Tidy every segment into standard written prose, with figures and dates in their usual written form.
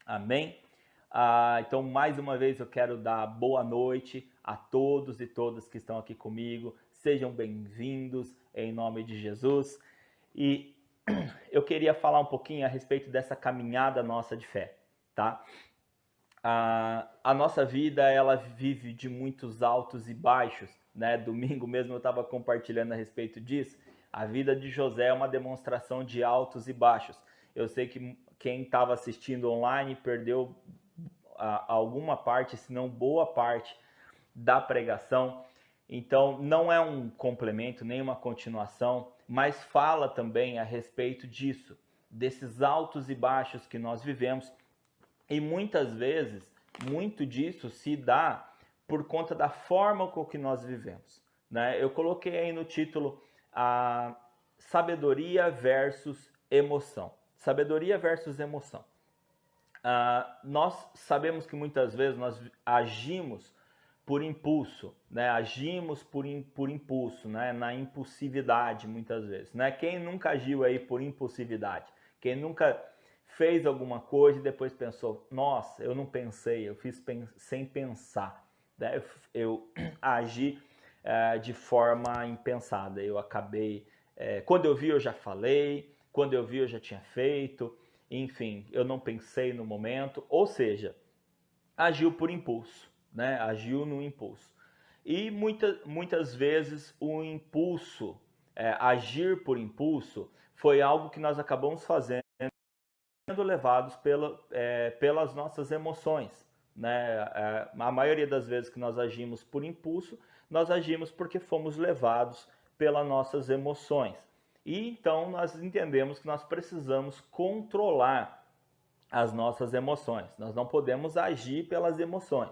Amém? Então, mais uma vez, eu quero dar boa noite a todos e todas que estão aqui comigo. Sejam bem-vindos em nome de Jesus. E eu queria falar um pouquinho a respeito dessa caminhada nossa de fé, tá? A nossa vida, ela vive de muitos altos e baixos, né? Domingo mesmo eu estava compartilhando a respeito disso. A vida de José é uma demonstração de altos e baixos. Eu sei que quem estava assistindo online perdeu alguma parte, se não boa parte, da pregação. Então, não é um complemento, nem uma continuação, mas fala também a respeito disso, desses altos e baixos que nós vivemos. E muitas vezes, muito disso se dá por conta da forma com que nós vivemos, né? Eu coloquei aí no título a sabedoria versus emoção. Sabedoria versus emoção. Nós sabemos que muitas vezes nós agimos por impulso, né? Agimos por impulso, né? Na impulsividade muitas vezes, né? Quem nunca agiu aí por impulsividade? Quem nunca fez alguma coisa e depois pensou, nossa, eu não pensei, eu fiz sem pensar, né? Eu agi de forma impensada, eu acabei, quando eu vi eu já falei, quando eu vi eu já tinha feito, enfim, eu não pensei no momento, ou seja, agiu por impulso, né? Agiu no impulso. E muitas vezes o impulso, agir por impulso, foi algo que nós acabamos fazendo, levados pelas nossas emoções, né? A maioria das vezes que nós agimos por impulso, nós agimos porque fomos levados pelas nossas emoções. E então nós entendemos que nós precisamos controlar as nossas emoções. Nós não podemos agir pelas emoções.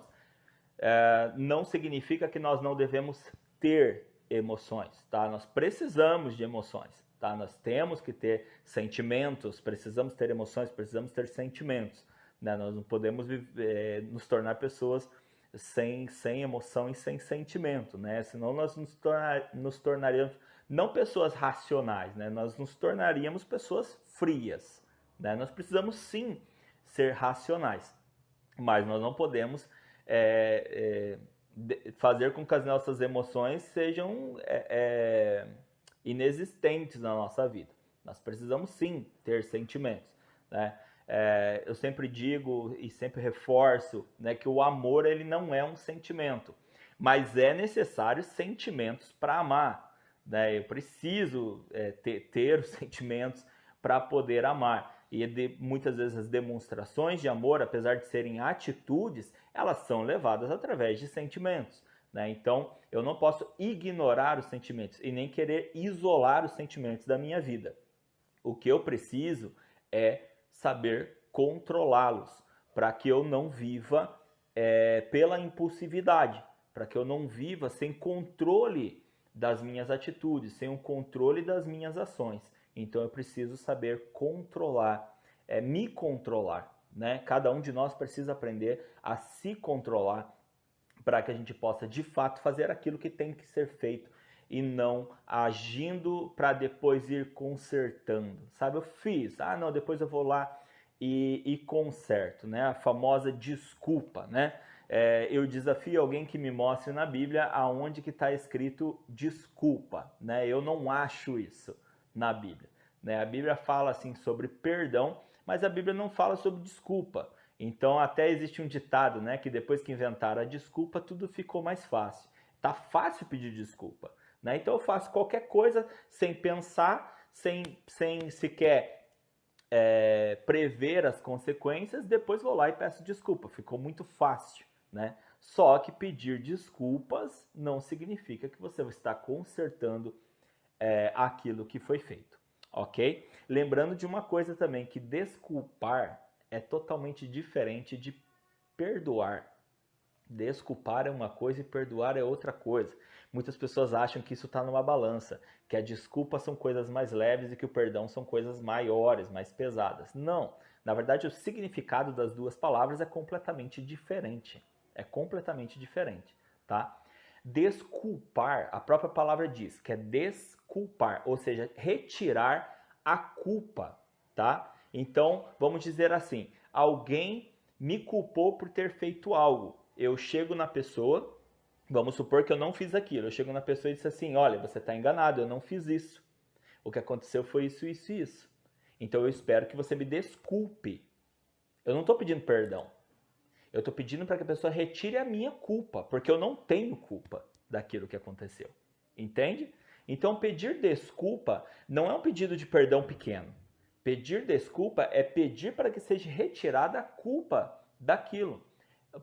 Não significa que nós não devemos ter emoções, tá? Nós precisamos de emoções, tá? Nós temos que ter sentimentos, precisamos ter emoções, precisamos ter sentimentos, né? Nós não podemos nos tornar pessoas sem emoção e sem sentimento, né? Senão nós nos tornaríamos não pessoas racionais, né? Nós nos tornaríamos pessoas frias, né? Nós precisamos sim ser racionais, mas nós não podemos fazer com que as nossas emoções sejam inexistentes na nossa vida. Nós precisamos sim ter sentimentos, né? Eu sempre digo e sempre reforço, né, que o amor ele não é um sentimento, mas é necessário sentimentos para amar, né? Eu preciso ter os sentimentos para poder amar. E muitas vezes as demonstrações de amor, apesar de serem atitudes, elas são levadas através de sentimentos, né? Então, eu não posso ignorar os sentimentos e nem querer isolar os sentimentos da minha vida. O que eu preciso é saber controlá-los, para que eu não viva pela impulsividade, para que eu não viva sem controle das minhas atitudes, sem o controle das minhas ações. Então eu preciso saber controlar, me controlar, né? Cada um de nós precisa aprender a se controlar para que a gente possa de fato fazer aquilo que tem que ser feito e não agindo para depois ir consertando. Sabe, eu fiz, não, depois eu vou lá e conserto, né? A famosa desculpa, né? Eu desafio alguém que me mostre na Bíblia aonde que está escrito desculpa, né? Eu não acho isso na Bíblia, né? A Bíblia fala assim sobre perdão, mas a Bíblia não fala sobre desculpa. Então até existe um ditado, né, que depois que inventaram a desculpa, tudo ficou mais fácil. Tá fácil pedir desculpa, né? Então eu faço qualquer coisa sem pensar, sem sequer prever as consequências, depois vou lá e peço desculpa. Ficou muito fácil, né? Só que pedir desculpas não significa que você está consertando aquilo que foi feito, ok? Lembrando de uma coisa também, que desculpar é totalmente diferente de perdoar. Desculpar é uma coisa e perdoar é outra coisa. Muitas pessoas acham que isso está numa balança, que a desculpa são coisas mais leves e que o perdão são coisas maiores, mais pesadas. Não. Na verdade, o significado das duas palavras é completamente diferente. É completamente diferente, tá? Desculpar, a própria palavra diz que é desculpar, ou seja, retirar a culpa, tá? Então, vamos dizer assim, alguém me culpou por ter feito algo. Eu chego na pessoa, vamos supor que eu não fiz aquilo, eu chego na pessoa e disse assim, olha, você está enganado, eu não fiz isso. O que aconteceu foi isso, isso e isso. Então eu espero que você me desculpe. Eu não estou pedindo perdão. Eu estou pedindo para que a pessoa retire a minha culpa, porque eu não tenho culpa daquilo que aconteceu. Entende? Então pedir desculpa não é um pedido de perdão pequeno. Pedir desculpa é pedir para que seja retirada a culpa daquilo.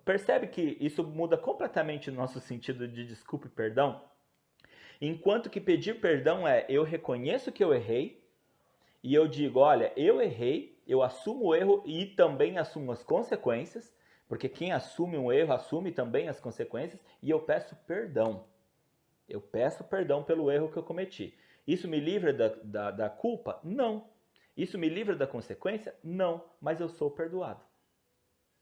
Percebe que isso muda completamente o nosso sentido de desculpa e perdão? Enquanto que pedir perdão é eu reconheço que eu errei e eu digo, olha, eu errei, eu assumo o erro e também assumo as consequências, porque quem assume um erro assume também as consequências e eu peço perdão. Eu peço perdão pelo erro que eu cometi. Isso me livra da culpa? Não. Isso me livra da consequência? Não. Mas eu sou perdoado.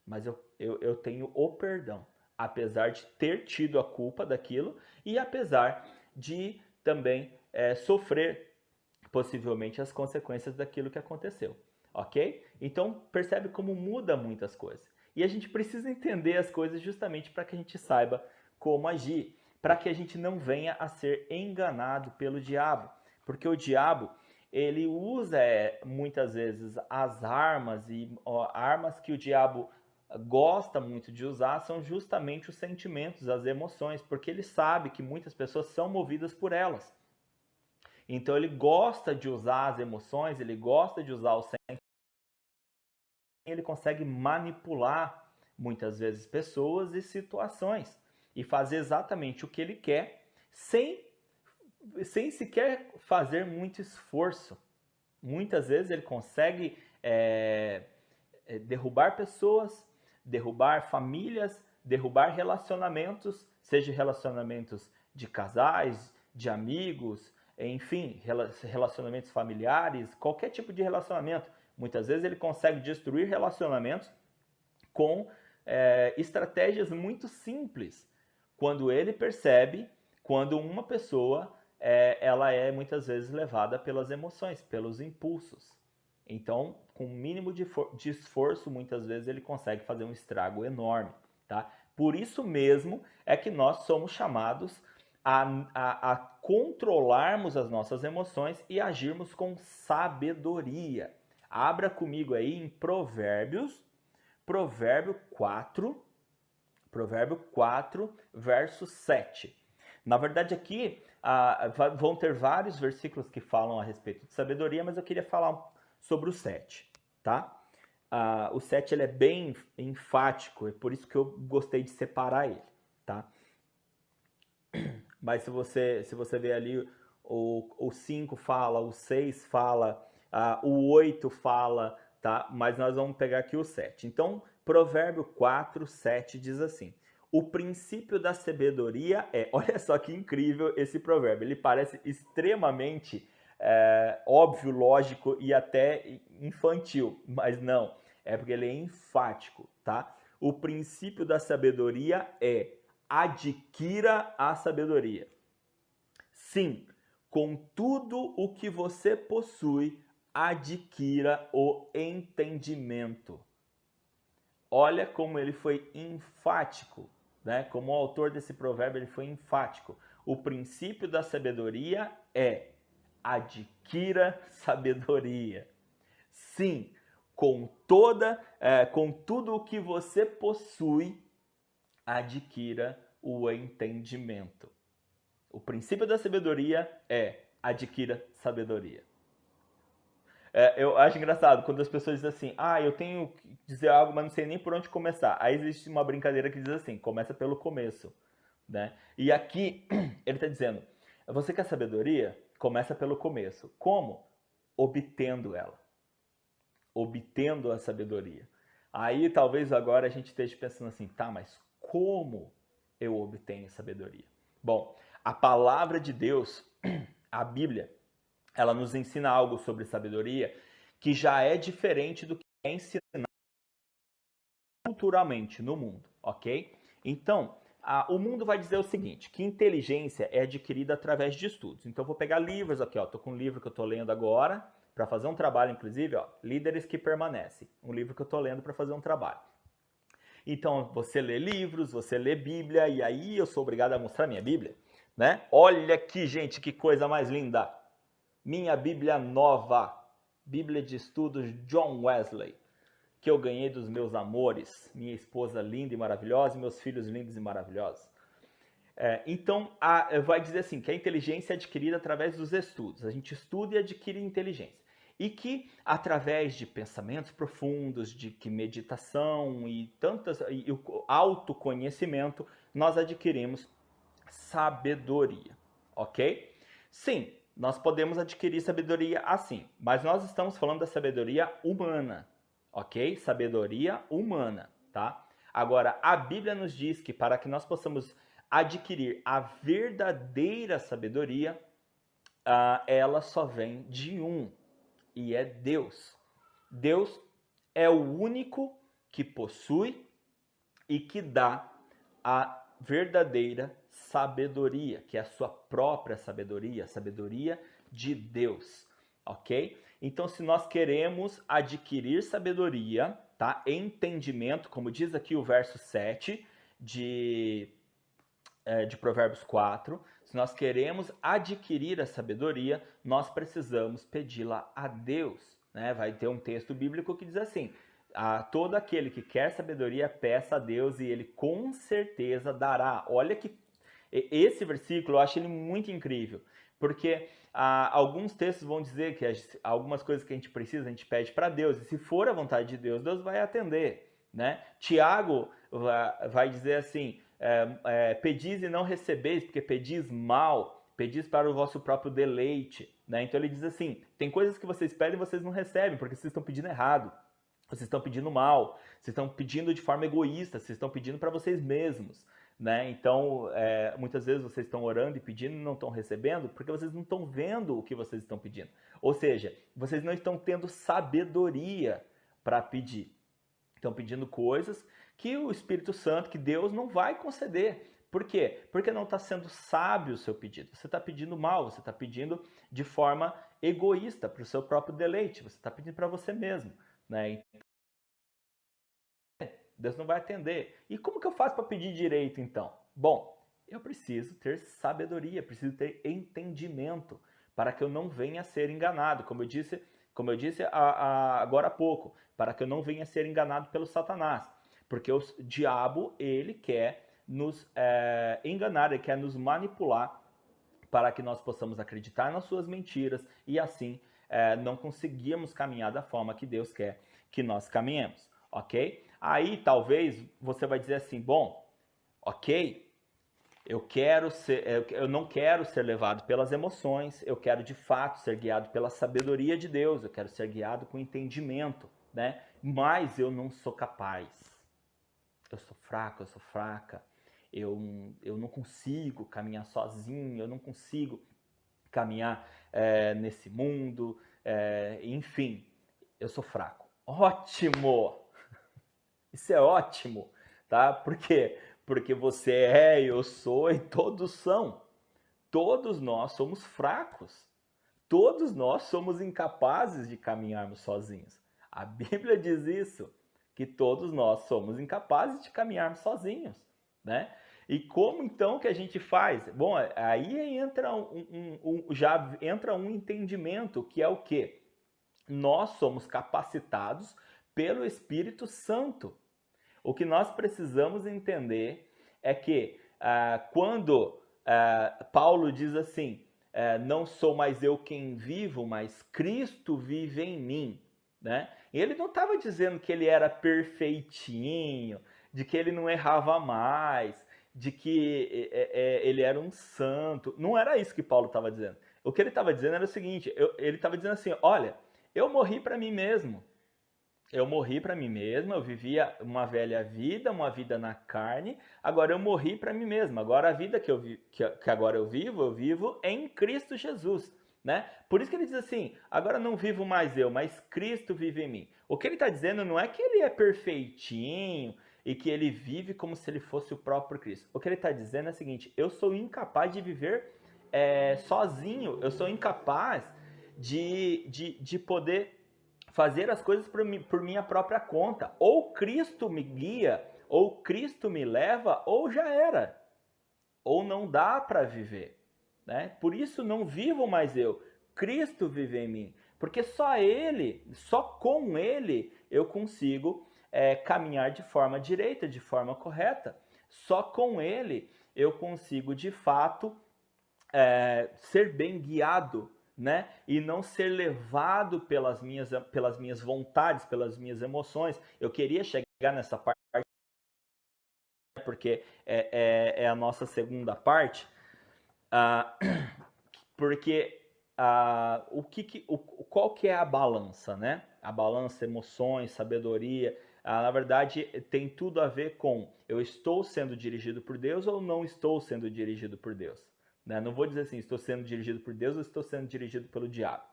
Mas eu tenho o perdão. Apesar de ter tido a culpa daquilo e apesar de também sofrer possivelmente as consequências daquilo que aconteceu. Ok? Então percebe como muda muitas coisas. E a gente precisa entender as coisas justamente para que a gente saiba como agir. Para que a gente não venha a ser enganado pelo diabo. Porque o diabo, ele usa muitas vezes as armas, e armas que o diabo gosta muito de usar são justamente os sentimentos, as emoções, porque ele sabe que muitas pessoas são movidas por elas. Então ele gosta de usar as emoções, ele gosta de usar os sentimentos, ele consegue manipular muitas vezes pessoas e situações e fazer exatamente o que ele quer sem sequer fazer muito esforço. Muitas vezes ele consegue derrubar pessoas, derrubar famílias, derrubar relacionamentos, seja relacionamentos de casais, de amigos, enfim, relacionamentos familiares, qualquer tipo de relacionamento. Muitas vezes ele consegue destruir relacionamentos com estratégias muito simples. Quando ele percebe, quando uma pessoa ela é muitas vezes levada pelas emoções, pelos impulsos. Então, com o mínimo de esforço, muitas vezes ele consegue fazer um estrago enorme. Tá? Por isso mesmo é que nós somos chamados a controlarmos as nossas emoções e agirmos com sabedoria. Abra comigo aí em Provérbios, Provérbio 4, verso 7. Na verdade aqui vão ter vários versículos que falam a respeito de sabedoria, mas eu queria falar sobre o 7, tá? O 7 ele é bem enfático, é por isso que eu gostei de separar ele, tá? Mas se você ver ali, o 5 fala, o 6 fala, o 8 fala, tá? Mas nós vamos pegar aqui o 7. Então, Provérbio 4, 7 diz assim: o princípio da sabedoria olha só que incrível esse provérbio, ele parece extremamente óbvio, lógico e até infantil, mas não, é porque ele é enfático, tá? O princípio da sabedoria é: adquira a sabedoria. Sim, com tudo o que você possui, adquira o entendimento. Olha como ele foi enfático, né? Como o autor desse provérbio, ele foi enfático. O princípio da sabedoria é: adquira sabedoria. Sim, com tudo o que você possui, adquira o entendimento. O princípio da sabedoria é: adquira sabedoria. Eu acho engraçado quando as pessoas dizem assim: eu tenho que dizer algo, mas não sei nem por onde começar. Aí existe uma brincadeira que diz assim: começa pelo começo, né? E aqui ele está dizendo: você quer sabedoria? Começa pelo começo. Como? Obtendo ela. Obtendo a sabedoria. Aí talvez agora a gente esteja pensando assim: tá, mas como eu obtenho sabedoria? Bom, a palavra de Deus, a Bíblia, ela nos ensina algo sobre sabedoria que já é diferente do que é ensinado culturalmente no mundo, ok? Então, o mundo vai dizer o seguinte, que inteligência é adquirida através de estudos. Então, eu vou pegar livros aqui, ó, tô com um livro que eu tô lendo agora, para fazer um trabalho, inclusive, ó, Líderes que Permanecem, um livro que eu estou lendo para fazer um trabalho. Então, você lê livros, você lê Bíblia, e aí eu sou obrigado a mostrar minha Bíblia, né? Olha aqui, gente, que coisa mais linda! Minha Bíblia nova, Bíblia de Estudos John Wesley, que eu ganhei dos meus amores, minha esposa linda e maravilhosa e meus filhos lindos e maravilhosos. Então, vai dizer assim, que a inteligência é adquirida através dos estudos. A gente estuda e adquire inteligência. E que, através de pensamentos profundos, de meditação e o autoconhecimento, nós adquirimos sabedoria, ok? Sim, nós podemos adquirir sabedoria assim, mas nós estamos falando da sabedoria humana, ok? Sabedoria humana, tá? Agora, a Bíblia nos diz que para que nós possamos adquirir a verdadeira sabedoria, ela só vem de um, e é Deus. Deus é o único que possui e que dá a verdadeira sabedoria, que é a sua própria sabedoria, a sabedoria de Deus, ok? Então, se nós queremos adquirir sabedoria, tá? Entendimento, como diz aqui o verso 7 de Provérbios 4, se nós queremos adquirir a sabedoria, nós precisamos pedi-la a Deus, né? Vai ter um texto bíblico que diz assim, todo aquele que quer sabedoria, peça a Deus e ele com certeza dará. Olha que esse versículo eu acho ele muito incrível, porque alguns textos vão dizer que algumas coisas que a gente precisa, a gente pede para Deus, e se for a vontade de Deus, Deus vai atender, né? Tiago vai dizer assim, pedis e não recebeis, porque pedis mal, pedis para o vosso próprio deleite, né? Então ele diz assim, tem coisas que vocês pedem e vocês não recebem, porque vocês estão pedindo errado, vocês estão pedindo mal, vocês estão pedindo de forma egoísta, vocês estão pedindo para vocês mesmos, né? Então, muitas vezes vocês estão orando e pedindo e não estão recebendo, porque vocês não estão vendo o que vocês estão pedindo. Ou seja, vocês não estão tendo sabedoria para pedir. Estão pedindo coisas que o Espírito Santo, que Deus não vai conceder. Por quê? Porque não está sendo sábio o seu pedido. Você está pedindo mal, você está pedindo de forma egoísta, para o seu próprio deleite. Você está pedindo para você mesmo, né? Deus não vai atender. E como que eu faço para pedir direito, então? Bom, eu preciso ter sabedoria, preciso ter entendimento, para que eu não venha a ser enganado. Como eu disse agora há pouco, para que eu não venha a ser enganado pelo Satanás. Porque o diabo, ele quer nos enganar, ele quer nos manipular para que nós possamos acreditar nas suas mentiras e assim não conseguirmos caminhar da forma que Deus quer que nós caminhemos, ok? Aí talvez você vai dizer assim, bom, ok, eu não quero ser levado pelas emoções, eu quero de fato ser guiado pela sabedoria de Deus, eu quero ser guiado com entendimento, né? Mas eu não sou capaz, eu sou fraco, eu sou fraca, eu não consigo caminhar sozinho, eu não consigo caminhar nesse mundo, enfim, eu sou fraco. Ótimo! Isso é ótimo, tá? Por quê? Porque você eu sou e todos são. Todos nós somos fracos. Todos nós somos incapazes de caminharmos sozinhos. A Bíblia diz isso, que todos nós somos incapazes de caminharmos sozinhos, né? E como então que a gente faz? Bom, aí já entra um entendimento que é o quê? Nós somos capacitados pelo Espírito Santo. O que nós precisamos entender é que quando Paulo diz assim, não sou mais eu quem vivo, mas Cristo vive em mim, né? Ele não estava dizendo que ele era perfeitinho, de que ele não errava mais, de que ele era um santo. Não era isso que Paulo estava dizendo. O que ele estava dizendo era o seguinte, ele estava dizendo assim, olha, eu morri para mim mesmo. Eu morri para mim mesmo, eu vivia uma velha vida, uma vida na carne, agora eu morri para mim mesmo. Agora a vida que agora eu vivo em Cristo Jesus, né? Por isso que ele diz assim, agora não vivo mais eu, mas Cristo vive em mim. O que ele está dizendo não é que ele é perfeitinho e que ele vive como se ele fosse o próprio Cristo. O que ele está dizendo é o seguinte, eu sou incapaz de viver sozinho, eu sou incapaz de poder fazer as coisas por minha própria conta. Ou Cristo me guia, ou Cristo me leva, ou já era. Ou não dá para viver. Né? Por isso não vivo mais eu, Cristo vive em mim. Porque só Ele, só com Ele, eu consigo caminhar de forma direita, de forma correta. Só com Ele eu consigo, de fato, ser bem guiado, né? E não ser levado pelas minhas vontades, pelas minhas emoções. Eu queria chegar nessa parte, porque é a nossa segunda parte, porque qual que é a balança, né? A balança, emoções, sabedoria, na verdade tem tudo a ver com eu estou sendo dirigido por Deus ou não estou sendo dirigido por Deus. Né? Não vou dizer assim, estou sendo dirigido por Deus ou estou sendo dirigido pelo diabo.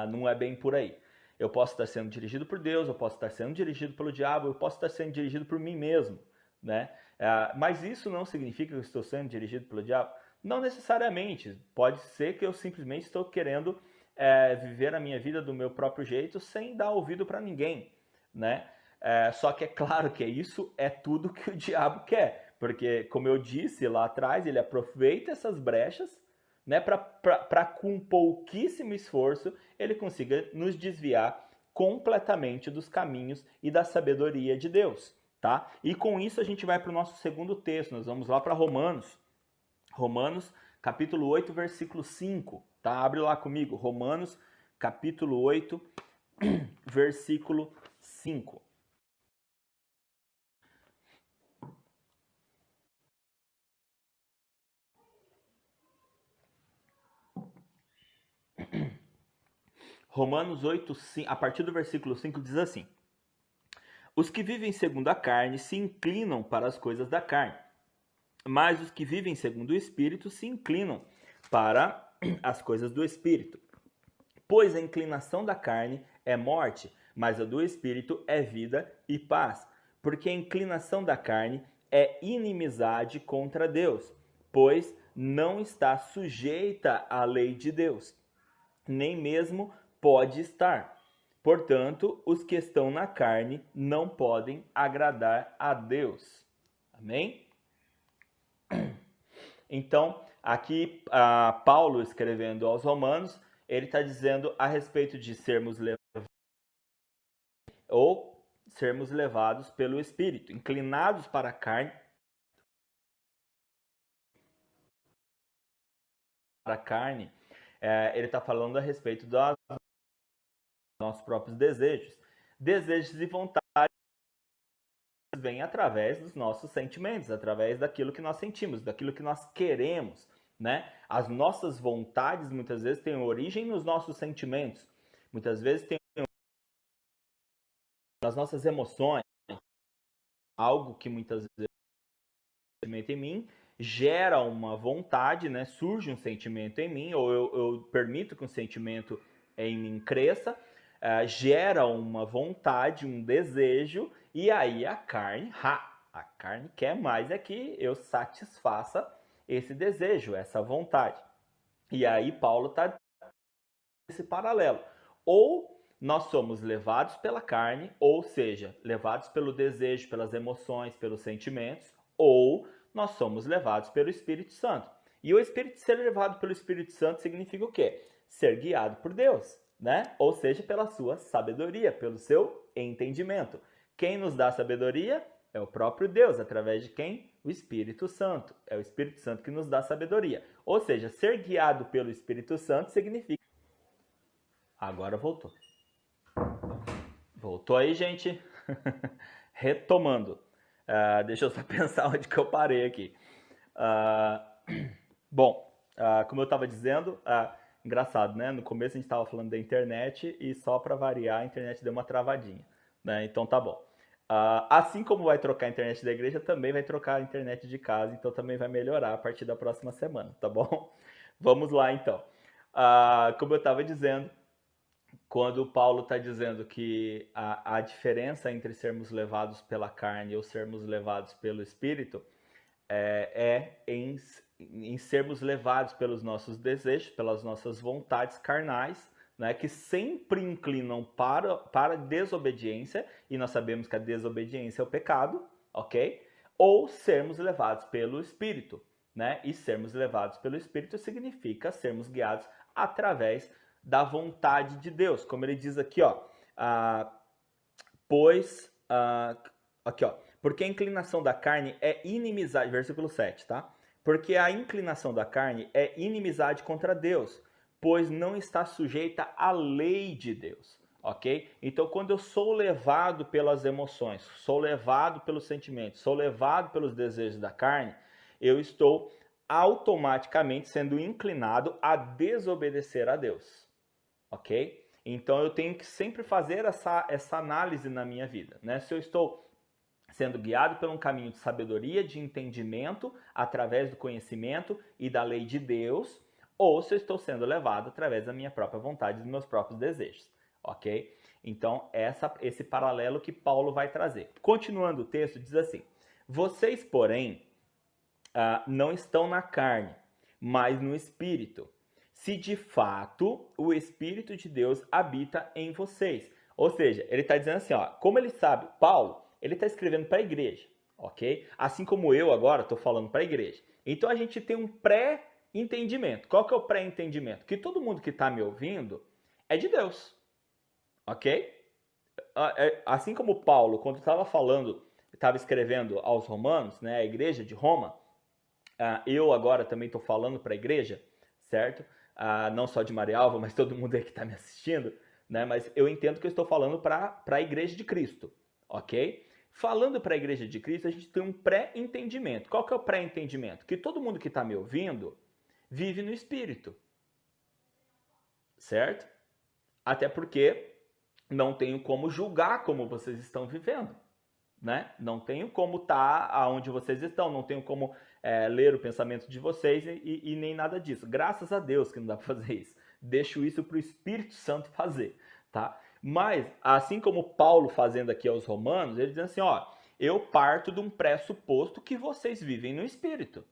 Não é bem por aí. Eu posso estar sendo dirigido por Deus, eu posso estar sendo dirigido pelo diabo, eu posso estar sendo dirigido por mim mesmo. Né? Mas isso não significa que eu estou sendo dirigido pelo diabo? Não necessariamente. Pode ser que eu simplesmente estou querendo viver a minha vida do meu próprio jeito sem dar ouvido para ninguém. Né? Só que é claro que isso é tudo que o diabo quer. Porque, como eu disse lá atrás, ele aproveita essas brechas, né, para com pouquíssimo esforço ele consiga nos desviar completamente dos caminhos e da sabedoria de Deus. Tá? E com isso a gente vai para o nosso segundo texto. Nós vamos lá para Romanos. Romanos, capítulo 8, versículo 5. Tá? Abre lá comigo. Romanos, capítulo 8, versículo 5. Romanos 8, 5, a partir do versículo 5 diz assim: Os que vivem segundo a carne se inclinam para as coisas da carne, mas os que vivem segundo o Espírito se inclinam para as coisas do Espírito. Pois a inclinação da carne é morte, mas a do Espírito é vida e paz. Porque a inclinação da carne é inimizade contra Deus, pois não está sujeita à lei de Deus, nem mesmo pode estar. Portanto, os que estão na carne não podem agradar a Deus. Amém? Então, aqui Paulo escrevendo aos Romanos, ele está dizendo a respeito de sermos levados ou sermos levados pelo Espírito, inclinados para a carne, ele está falando a respeito dos nossos próprios desejos. Desejos e vontades vêm através dos nossos sentimentos, através daquilo que nós sentimos, daquilo que nós queremos, né? As nossas vontades muitas vezes têm origem nos nossos sentimentos, muitas vezes têm nas nossas emoções, algo que muitas vezes em mim gera uma vontade, né? Surge um sentimento em mim, ou eu permito que um sentimento em mim cresça, gera uma vontade, um desejo, e aí a carne quer mais é que eu satisfaça esse desejo, essa vontade. E aí Paulo está nesse paralelo. Ou nós somos levados pela carne, ou seja, levados pelo desejo, pelas emoções, pelos sentimentos, ou nós somos levados pelo Espírito Santo. E o Espírito ser levado pelo Espírito Santo significa o quê? Ser guiado por Deus, né? Ou seja, pela sua sabedoria, pelo seu entendimento. Quem nos dá sabedoria é o próprio Deus, através de quem? O Espírito Santo. É o Espírito Santo que nos dá sabedoria. Ou seja, ser guiado pelo Espírito Santo significa... Agora voltou. Voltou aí, gente? Retomando. Deixa eu só pensar onde que eu parei aqui. Bom, como eu estava dizendo, engraçado, né? No começo a gente estava falando da internet e só para variar a internet deu uma travadinha, né? Então tá bom. Assim como vai trocar a internet da igreja, também vai trocar a internet de casa, então também vai melhorar a partir da próxima semana, tá bom? Vamos lá então. Como eu estava dizendo, quando o Paulo está dizendo que a diferença entre sermos levados pela carne ou sermos levados pelo Espírito em sermos levados pelos nossos desejos, pelas nossas vontades carnais, né, que sempre inclinam para a desobediência, e nós sabemos que a desobediência é o pecado, ok? Ou sermos levados pelo Espírito, né? E sermos levados pelo Espírito significa sermos guiados através da vontade de Deus, como ele diz aqui, ó, aqui, ó, porque a inclinação da carne é inimizade, versículo 7, tá? Porque a inclinação da carne é inimizade contra Deus, pois não está sujeita à lei de Deus, ok? Então, quando eu sou levado pelas emoções, sou levado pelos sentimentos, sou levado pelos desejos da carne, eu estou automaticamente sendo inclinado a desobedecer a Deus, ok? Então, eu tenho que sempre fazer essa análise na minha vida, né? Se eu estou sendo guiado por um caminho de sabedoria, de entendimento, através do conhecimento e da lei de Deus, ou se eu estou sendo levado através da minha própria vontade e dos meus próprios desejos, ok? Então, esse paralelo que Paulo vai trazer. Continuando o texto, diz assim, vocês, porém, não estão na carne, mas no Espírito, se de fato o Espírito de Deus habita em vocês. Ou seja, ele está dizendo assim, ó, como ele sabe, Paulo, ele está escrevendo para a igreja, ok? Assim como eu agora estou falando para a igreja. Então a gente tem um pré-entendimento. Qual que é o pré-entendimento? Que todo mundo que está me ouvindo é de Deus, ok? Assim como Paulo, quando estava escrevendo aos romanos, né, a igreja de Roma, eu agora também estou falando para a igreja, certo? Não só de Marialva, mas todo mundo aí que está me assistindo, né? Mas eu entendo que eu estou falando para a igreja de Cristo, ok? Falando para a igreja de Cristo, a gente tem um pré-entendimento. Qual que é o pré-entendimento? Que todo mundo que está me ouvindo vive no Espírito, certo? Até porque não tenho como julgar como vocês estão vivendo, né? Não tenho como estar aonde vocês estão, não tenho como ler o pensamento de vocês e nem nada disso. Graças a Deus que não dá para fazer isso. Deixo isso para o Espírito Santo fazer, tá? Mas, assim como Paulo fazendo aqui aos romanos, ele diz assim, ó, eu parto de um pressuposto que vocês vivem no Espírito,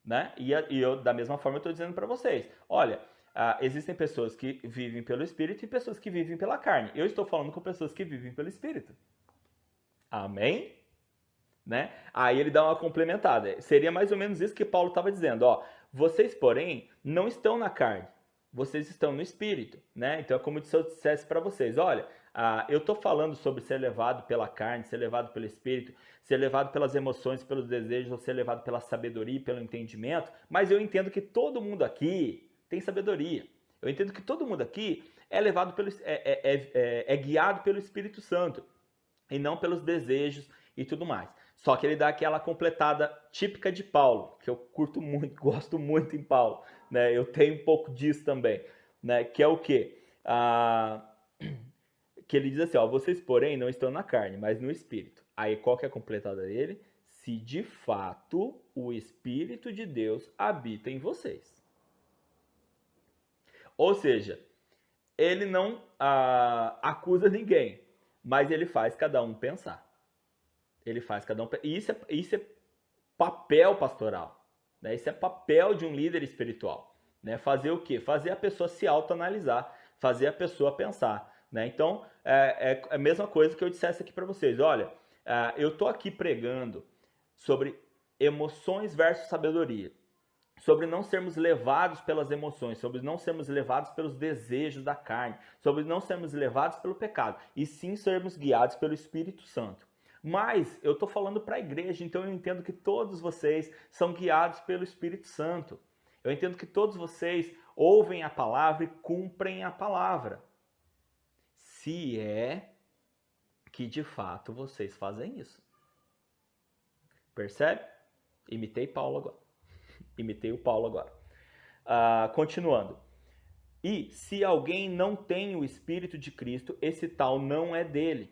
né? E eu, da mesma forma, eu estou dizendo para vocês, olha, existem pessoas que vivem pelo Espírito e pessoas que vivem pela carne. Eu estou falando com pessoas que vivem pelo Espírito. Amém? Né? Aí ele dá uma complementada. Seria mais ou menos isso que Paulo estava dizendo, ó, vocês, porém, não estão na carne, vocês estão no Espírito, né? Então é como se eu dissesse para vocês, olha, eu estou falando sobre ser levado pela carne, ser levado pelo Espírito, ser levado pelas emoções, pelos desejos, ou ser levado pela sabedoria, pelo entendimento, mas eu entendo que todo mundo aqui tem sabedoria. Eu entendo que todo mundo aqui é levado é guiado pelo Espírito Santo e não pelos desejos e tudo mais. Só que ele dá aquela completada típica de Paulo, que eu curto muito, gosto muito em Paulo, né? Eu tenho um pouco disso também, né? Que é o quê? Que ele diz assim, ó, vocês, porém, não estão na carne, mas no Espírito. Aí qual que é a completada dele? Se de fato o Espírito de Deus habita em vocês. Ou seja, ele não acusa ninguém, mas ele faz cada um pensar. Ele faz cada um. E isso é papel pastoral, né? Isso é papel de um líder espiritual, né? Fazer o quê? Fazer a pessoa se autoanalisar, fazer a pessoa pensar, né? Então é a mesma coisa que eu dissesse aqui para vocês. Olha, eu tô aqui pregando sobre emoções versus sabedoria, sobre não sermos levados pelas emoções, sobre não sermos levados pelos desejos da carne, sobre não sermos levados pelo pecado, e sim sermos guiados pelo Espírito Santo. Mas eu estou falando para a igreja, então eu entendo que todos vocês são guiados pelo Espírito Santo. Eu entendo que todos vocês ouvem a palavra e cumprem a palavra. Se é que de fato vocês fazem isso. Percebe? Imitei Paulo agora. Imitei o Paulo agora. Continuando. E se alguém não tem o Espírito de Cristo, esse tal não é dele.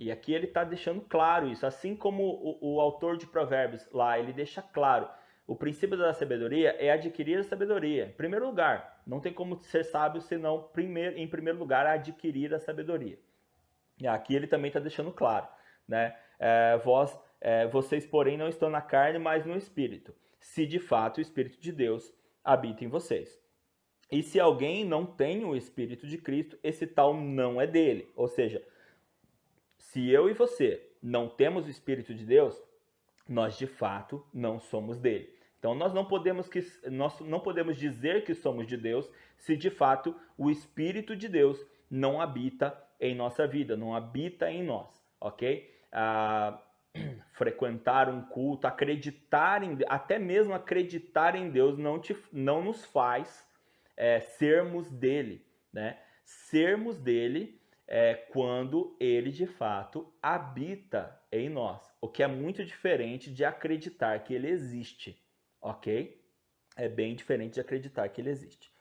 E aqui ele está deixando claro isso, assim como o autor de Provérbios lá, ele deixa claro, o princípio da sabedoria é adquirir a sabedoria. Em primeiro lugar, não tem como ser sábio senão, em primeiro lugar, adquirir a sabedoria. E aqui ele também está deixando claro, né? Vocês, porém, não estão na carne, mas no Espírito. se de fato o Espírito de Deus habita em vocês. E se alguém não tem o Espírito de Cristo, esse tal não é dele. Ou seja, se eu e você não temos o Espírito de Deus, nós de fato não somos dele. Então nós não podemos dizer que somos de Deus se de fato o Espírito de Deus não habita em nossa vida, não habita em nós, ok? Frequentar um culto, até mesmo acreditar em Deus não nos faz sermos dele, né? Sermos dele quando ele de fato habita em nós, o que é muito diferente de acreditar que ele existe, ok? É bem diferente de acreditar que ele existe.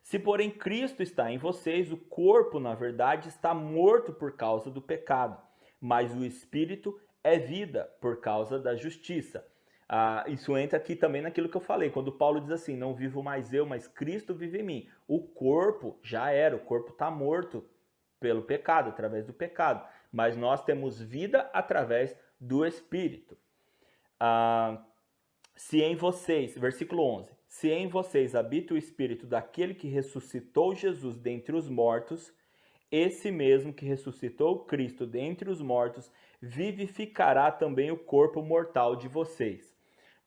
Se, porém, Cristo está em vocês, o corpo, na verdade, está morto por causa do pecado, mas o espírito é vida por causa da justiça. Isso entra aqui também naquilo que eu falei, quando Paulo diz assim, não vivo mais eu, mas Cristo vive em mim. O corpo já era, o corpo está morto pelo pecado, através do pecado, mas nós temos vida através do Espírito. Se em vocês, versículo 11, se em vocês habita o Espírito daquele que ressuscitou Jesus dentre os mortos, esse mesmo que ressuscitou Cristo dentre os mortos, vivificará também o corpo mortal de vocês,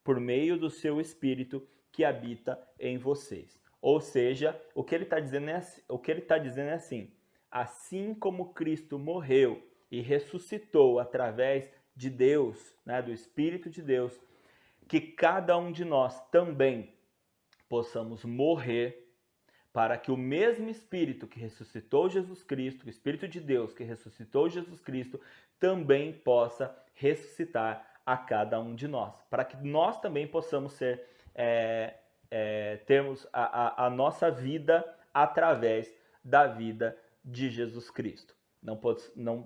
por meio do seu Espírito que habita em vocês. Ou seja, o que ele está dizendo é assim, assim como Cristo morreu e ressuscitou através de Deus, né, do Espírito de Deus, que cada um de nós também possamos morrer para que o mesmo Espírito que ressuscitou Jesus Cristo, o Espírito de Deus que ressuscitou Jesus Cristo, também possa ressuscitar a cada um de nós, para que nós também possamos termos a nossa vida através da vida de Jesus Cristo. Não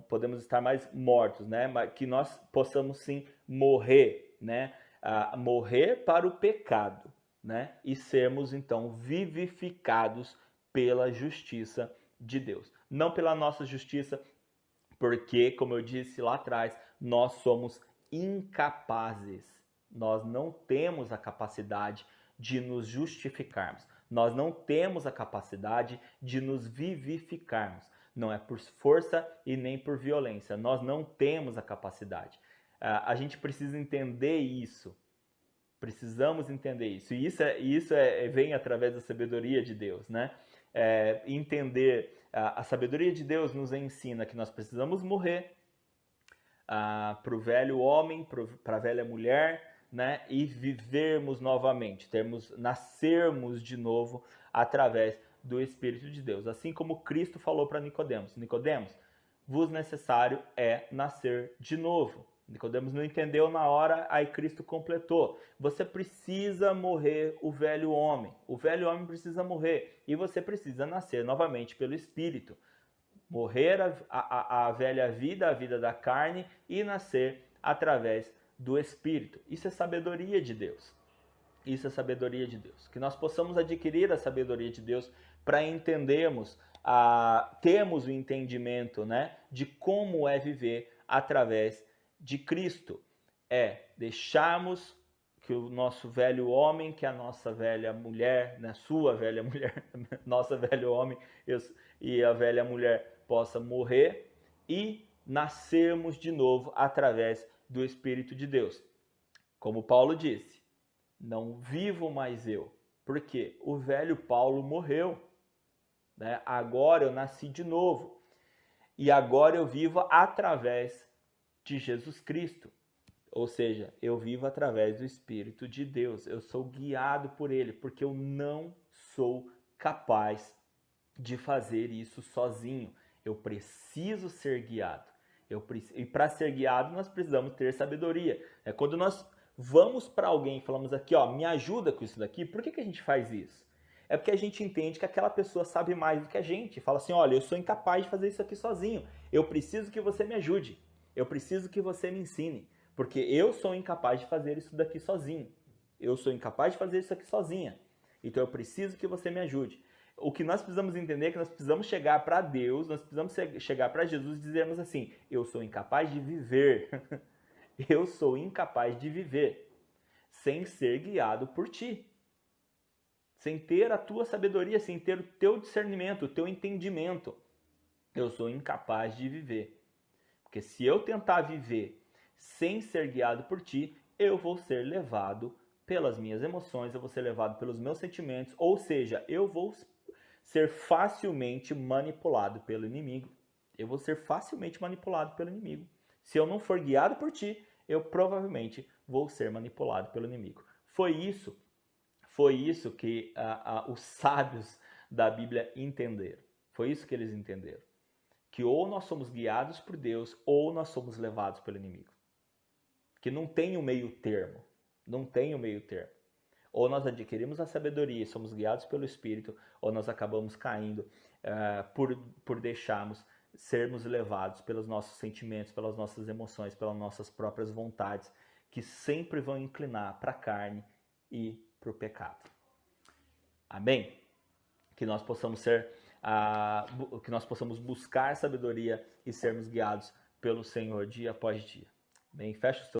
podemos estar mais mortos, né? Mas que nós possamos sim morrer, né? Morrer para o pecado, né? E sermos então vivificados pela justiça de Deus. Não pela nossa justiça, porque, como eu disse lá atrás, nós somos incapazes. Nós não temos a capacidade de nos justificarmos. Nós não temos a capacidade de nos vivificarmos. Não é por força e nem por violência. Nós não temos a capacidade. A gente precisa entender isso. Precisamos entender isso. E isso vem através da sabedoria de Deus, né? Entender, a sabedoria de Deus nos ensina que nós precisamos morrer para o velho homem, para a velha mulher, né? E vivermos novamente, nascermos de novo através do Espírito de Deus. Assim como Cristo falou para Nicodemos: Nicodemos, vos necessário é nascer de novo. Nicodemos não entendeu na hora, aí Cristo completou. Você precisa morrer o velho homem. O velho homem precisa morrer. E você precisa nascer novamente pelo Espírito. Morrer a velha vida, a vida da carne, e nascer através do Espírito. Isso é sabedoria de Deus. Isso é sabedoria de Deus. Que nós possamos adquirir a sabedoria de Deus para entendermos, termos o entendimento, né, de como é viver através de Cristo. Deixarmos que o nosso velho homem, que a nossa velha mulher, né, sua velha mulher, nossa velho homem e a velha mulher possa morrer e nascermos de novo através do Espírito de Deus. Como Paulo disse, não vivo mais eu, porque o velho Paulo morreu, né? Agora eu nasci de novo e agora eu vivo através de Jesus Cristo, ou seja, eu vivo através do Espírito de Deus, eu sou guiado por Ele, porque eu não sou capaz de fazer isso sozinho, eu preciso ser guiado, e para ser guiado nós precisamos ter sabedoria. Quando nós vamos para alguém e falamos aqui, ó, me ajuda com isso daqui, por que a gente faz isso? É porque a gente entende que aquela pessoa sabe mais do que a gente, fala assim, olha, eu sou incapaz de fazer isso aqui sozinho, eu preciso que você me ajude. Eu preciso que você me ensine, porque eu sou incapaz de fazer isso daqui sozinho. Eu sou incapaz de fazer isso aqui sozinha. Então eu preciso que você me ajude. O que nós precisamos entender é que nós precisamos chegar para Deus, nós precisamos chegar para Jesus e dizermos assim, eu sou incapaz de viver. Eu sou incapaz de viver. sem ser guiado por ti. Sem ter a tua sabedoria, sem ter o teu discernimento, o teu entendimento, eu sou incapaz de viver. Porque se eu tentar viver sem ser guiado por ti, eu vou ser levado pelas minhas emoções, eu vou ser levado pelos meus sentimentos, ou seja, eu vou ser facilmente manipulado pelo inimigo. Eu vou ser facilmente manipulado pelo inimigo. Se eu não for guiado por ti, eu provavelmente vou ser manipulado pelo inimigo. Foi isso que os sábios da Bíblia entenderam. Foi isso que eles entenderam. Que ou nós somos guiados por Deus, ou nós somos levados pelo inimigo. Que não tem o meio termo. Não tem o meio termo. Ou nós adquirimos a sabedoria e somos guiados pelo Espírito, ou nós acabamos caindo por deixarmos sermos levados pelos nossos sentimentos, pelas nossas emoções, pelas nossas próprias vontades, que sempre vão inclinar para a carne e para o pecado. Amém? Que nós possamos que nós possamos buscar sabedoria e sermos guiados pelo Senhor dia após dia. Amém? Fecha os teus